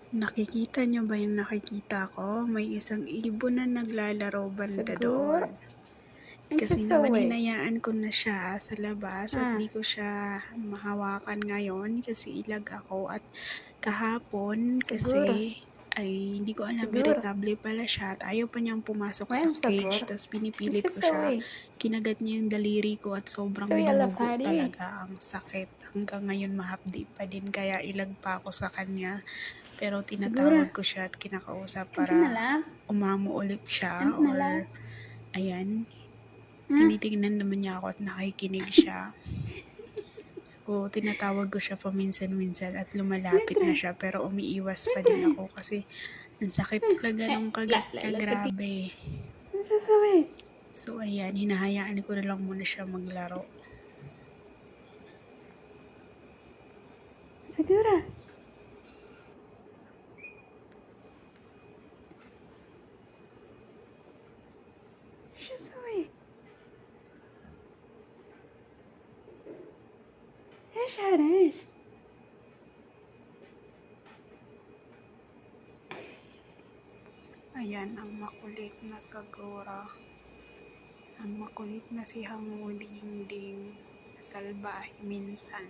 Nakikita niyo ba yung nakikita ko? May isang ibon na naglalaro banda Siguro? doon. Kasi naman hinayaan ko na siya sa labas at di ko siya mahawakan ngayon kasi ilag ako at kahapon kasi ay hindi ko alam irritable pala siya at ayaw pa niyang pumasok sa cage tapos pinipilit ko siya. Kinagat niya yung daliri ko at sobrang dumugo talaga, ang sakit. Hanggang ngayon mahapdi pa din kaya ilag pa ako sa kanya. Pero tinatawag ko siya at kinakausap para umamo ulit siya or ayan, tinitignan naman niya ako at nakikinig siya. So, tinatawag ko siya paminsan-minsan at lumalapit na siya pero umiiwas pa din ako kasi ang sakit talaga nung kagat niya, grabe. So, ayan, hinahayaan ko na lang muna siya maglaro. Siguro. She's away. ايش هذا ايش؟ Ayan, ang makulit na Sagora. Ang makulit na si Hangudingding. Salbahe minsan.